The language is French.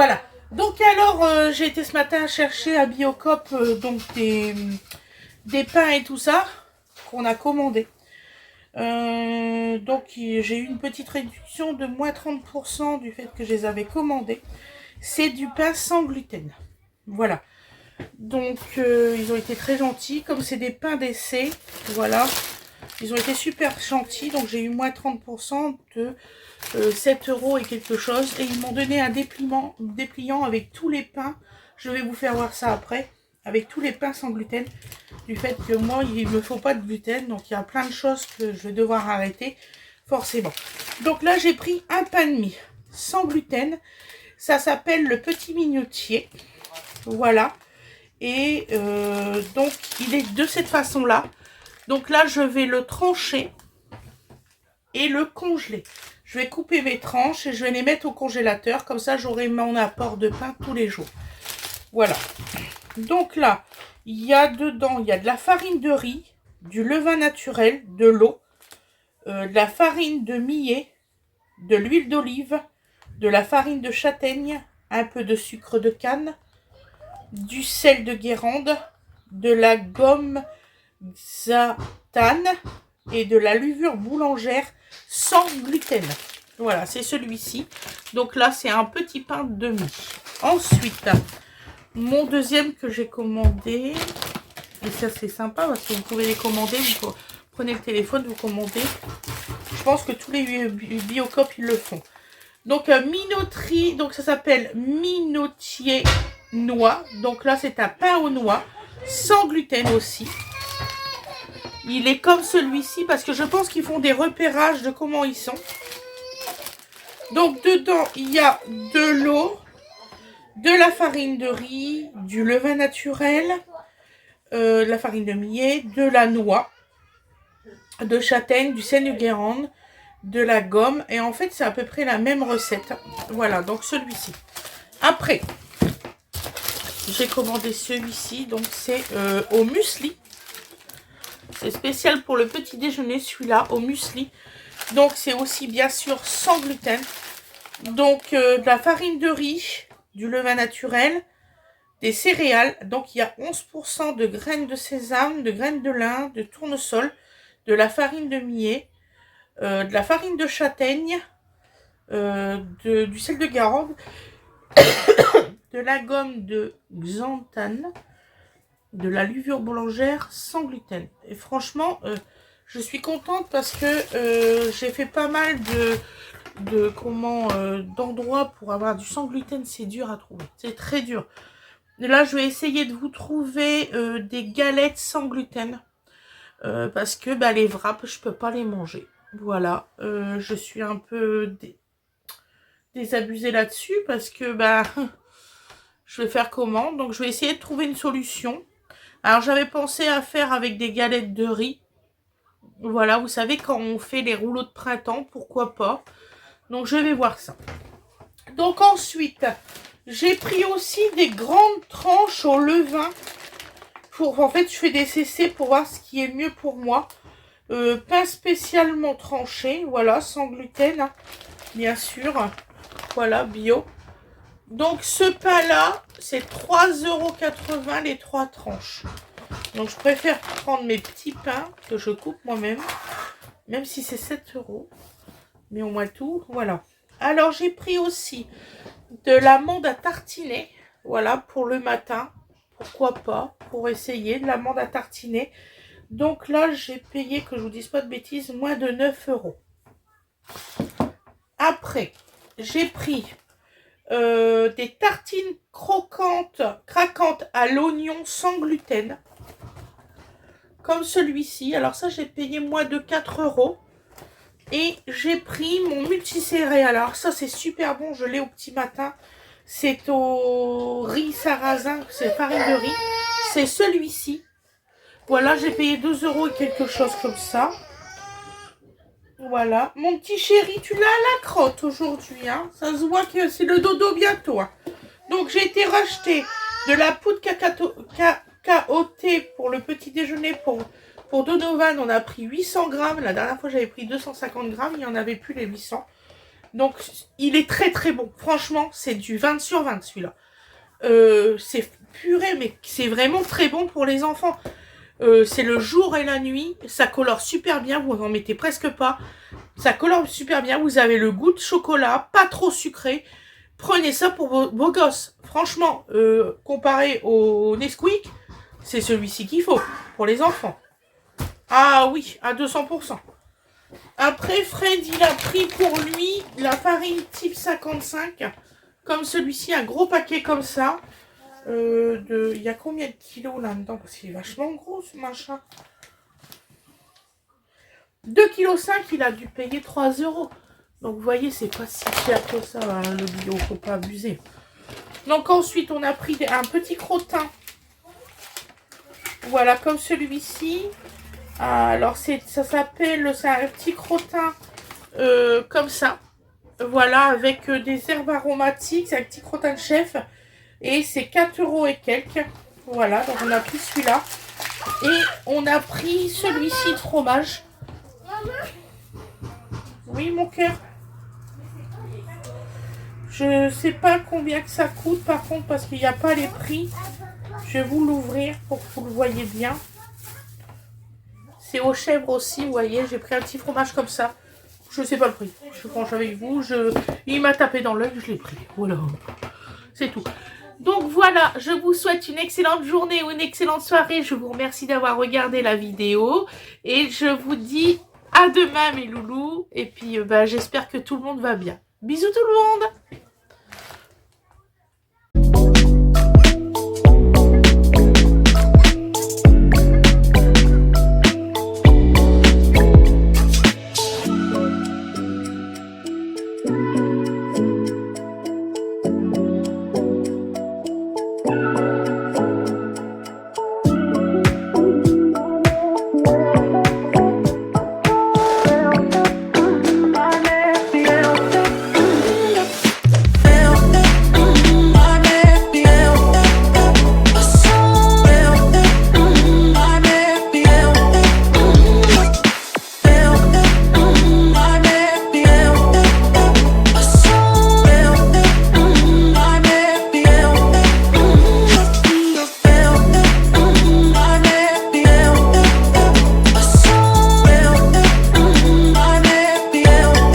Voilà. Donc alors, j'ai été ce matin chercher à Biocop donc des pains et tout ça qu'on a commandé. Donc j'ai eu une petite réduction de moins 30% du fait que je les avais commandés. C'est du pain sans gluten. Voilà. Donc ils ont été très gentils. Comme c'est des pains d'essai, voilà. Ils ont été super gentils. Donc j'ai eu moins 30% de 7 € et quelque chose. Et ils m'ont donné un dépliant avec tous les pains. Je vais vous faire voir ça après. Avec tous les pains sans gluten. Du fait que moi, il ne me faut pas de gluten. Donc il y a plein de choses que je vais devoir arrêter. Forcément. Donc là, j'ai pris un pain de mie sans gluten. Ça s'appelle le petit minotier. Voilà. Et donc, il est de cette façon-là. Donc là, je vais le trancher et le congeler. Je vais couper mes tranches et je vais les mettre au congélateur. Comme ça, j'aurai mon apport de pain tous les jours. Voilà. Donc là, il y a dedans, il y a de la farine de riz, du levain naturel, de l'eau, de la farine de millet, de l'huile d'olive, de la farine de châtaigne, un peu de sucre de canne, du sel de Guérande, de la gomme xanthane et de la levure boulangère sans gluten. Voilà, c'est celui-ci. Donc là, c'est un petit pain de mie. Ensuite, mon deuxième que j'ai commandé, et ça c'est sympa parce que vous pouvez les commander, vous prenez le téléphone, vous commandez. Je pense que tous les Biocop ils le font. Donc minoterie, donc ça s'appelle minotier noix. Donc là c'est un pain aux noix, sans gluten aussi. Il est comme celui-ci parce que je pense qu'ils font des repérages de comment ils sont. Donc dedans il y a de l'eau, de la farine de riz, du levain naturel, de la farine de millet, de la noix, de châtaigne, du sel de Guérande, de la gomme. Et en fait, c'est à peu près la même recette. Voilà, donc celui-ci. Après, j'ai commandé celui-ci. Donc, c'est au muesli. C'est spécial pour le petit déjeuner, celui-là, au muesli. Donc, c'est aussi, bien sûr, sans gluten. Donc, de la farine de riz, du levain naturel, des céréales. Donc, il y a 11% de graines de sésame, de graines de lin, de tournesol, de la farine de millet, de la farine de châtaigne, du sel de Guérande, de la gomme de xanthane, de la levure boulangère sans gluten. Et franchement, je suis contente parce que j'ai fait pas mal d'endroits pour avoir du sans gluten. C'est dur à trouver, c'est très dur. Et là, je vais essayer de vous trouver des galettes sans gluten. Parce que les wraps, je peux pas les manger. Voilà, je suis un peu désabusée là-dessus parce que je vais faire comment? Donc je vais essayer de trouver une solution. Alors j'avais pensé à faire avec des galettes de riz. Voilà, vous savez quand on fait les rouleaux de printemps, pourquoi pas. Donc je vais voir ça. Donc ensuite, j'ai pris aussi des grandes tranches au levain. En fait, je fais des CC pour voir ce qui est mieux pour moi. Pain spécialement tranché, voilà, sans gluten, hein, bien sûr. Voilà, bio. Donc ce pain-là, c'est 3,80 € les 3 tranches. Donc je préfère prendre mes petits pains que je coupe moi-même, même si c'est 7 €. Mais au moins tout, voilà. Alors j'ai pris aussi de l'amande à tartiner, voilà, pour le matin. Pourquoi pas, pour essayer de l'amande à tartiner. Donc là, j'ai payé, que je vous dise pas de bêtises, moins de 9 €. Après, j'ai pris des tartines craquantes à l'oignon sans gluten. Comme celui-ci. Alors ça, j'ai payé moins de 4 €. Et j'ai pris mon multicéréales. Alors ça, c'est super bon. Je l'ai au petit matin. C'est au riz sarrasin. C'est farine de riz. C'est celui-ci. Voilà, j'ai payé 2 € et quelque chose comme ça. Voilà. Mon petit chéri, tu l'as à la crotte aujourd'hui. Hein. Ça se voit que c'est le dodo bientôt. Hein. Donc, j'ai été racheter de la poudre cacaotée pour le petit déjeuner. Pour Donovan, on a pris 800 grammes. La dernière fois, j'avais pris 250 grammes. Il n'y en avait plus les 800. Donc, il est très très bon. Franchement, c'est du 20 sur 20 celui-là. C'est purée, mais c'est vraiment très bon pour les enfants. C'est le jour et la nuit. Ça colore super bien. Vous n'en mettez presque pas. Ça colore super bien. Vous avez le goût de chocolat, pas trop sucré. Prenez ça pour vos gosses. Franchement, comparé au Nesquik, c'est celui-ci qu'il faut pour les enfants. Ah oui, à 200%. Après, Fred, il a pris pour lui la farine type 55. Comme celui-ci, un gros paquet comme ça. Il y a combien de kilos là-dedans? Parce qu'il est vachement gros ce machin. 2,5 kg, il a dû payer 3 €. Donc vous voyez, c'est pas si cher que ça, hein, le bio, faut pas abuser. Donc ensuite, on a pris un petit crottin. Voilà, comme celui-ci. Alors ça s'appelle, c'est un petit crottin comme ça. Voilà, avec des herbes aromatiques. C'est un petit crottin de chef. Et c'est 4 € et quelques. Voilà, donc on a pris celui-là. Et on a pris celui-ci de fromage. Oui, mon cœur. Je sais pas combien que ça coûte par contre parce qu'il n'y a pas les prix. Je vais vous l'ouvrir pour que vous le voyez bien. C'est aux chèvres aussi, vous voyez. J'ai pris un petit fromage comme ça. Je sais pas le prix. Je suis franche avec vous. Il m'a tapé dans l'œil, je l'ai pris. Voilà. C'est tout. Donc voilà, je vous souhaite une excellente journée ou une excellente soirée. Je vous remercie d'avoir regardé la vidéo. Et je vous dis à demain mes loulous. Et puis j'espère que tout le monde va bien. Bisous tout le monde!